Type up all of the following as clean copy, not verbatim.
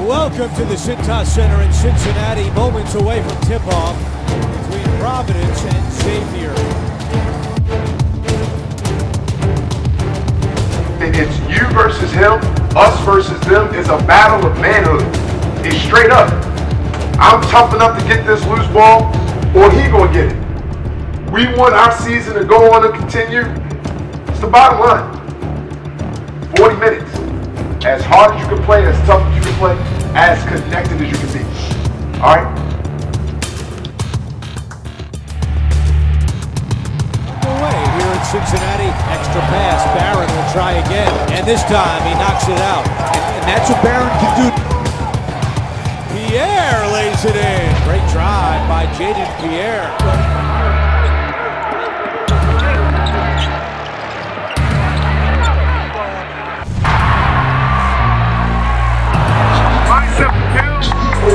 Welcome to the Cintas Center in Cincinnati, moments away from tip-off between Providence and Xavier. It's you versus him, us versus them. It's a battle of manhood. It's straight up. I'm tough enough to get this loose ball, or he gonna get it. We want our season to go on and continue. It's the bottom line. 40 minutes. As hard as you can play, as tough as you can play, as connected as you can be. All right? Away here in Cincinnati. Extra pass. Barron will try again. And this time he knocks it out. And that's what Barron can do. Pierre lays it in. Great drive by Jaden Pierre.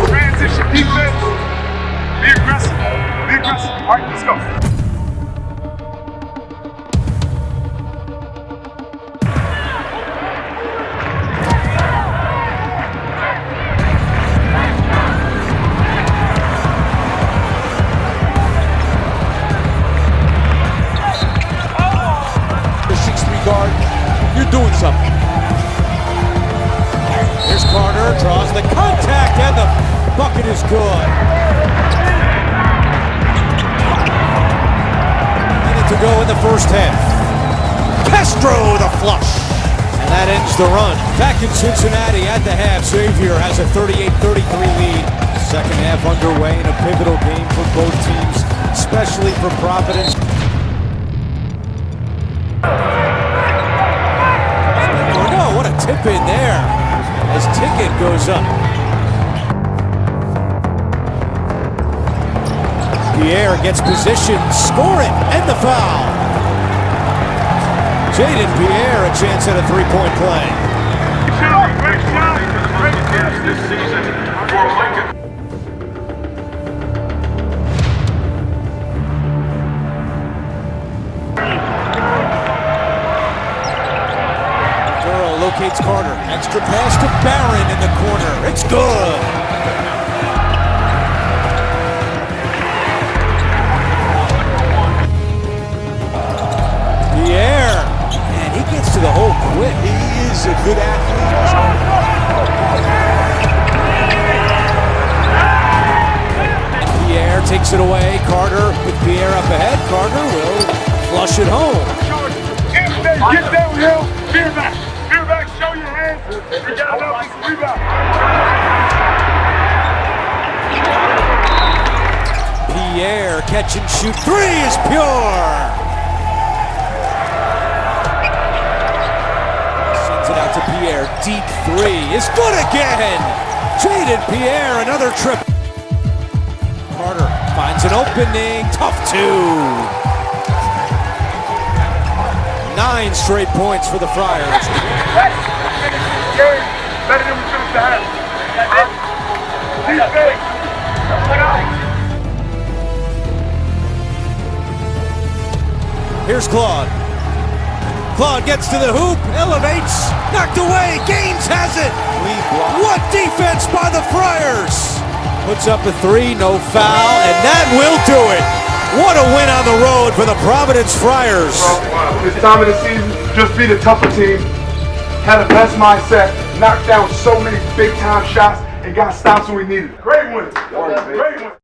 Transition defense. Be aggressive. Be aggressive. All right, let's go. The 6'3" guard, you're doing something. Here's Carter, draws the contact, and the bucket is good. Minute to go in the first half. Castro the flush. And that ends the run. Back in Cincinnati at the half, Xavier has a 38-33 lead. Second half underway in a pivotal game for both teams, especially for Providence. Oh no, what a tip in there as Ticket goes up. Pierre gets position, score it, and the foul. Jaden Pierre, a chance at a three-point play. Great shot. This season for Lincoln. Durrell locates Carter. Extra pass to Barron in the corner. It's good. Pierre, and he gets to the hole quick. He is a good athlete. Pierre takes it away. Carter with Pierre up ahead. Carter will flush it home. Get downhill. Fear back. Fear back. Show your hands. We got enough. Rebound. Pierre catch and shoot. Three is pure. Out to Pierre, deep three is good again. Jaden Pierre, another trip. Carter finds an opening, tough two. 9 straight points for the Friars. Better than we finished the half. Here's Claude. Claude gets to the hoop, elevates, knocked away, Gaines has it! What defense by the Friars! Puts up a three, no foul, and that will do it! What a win on the road for the Providence Friars! This time of the season, just be the tougher team. Had the best mindset, knocked down so many big time shots, and got stops when we needed. Great win! Great win!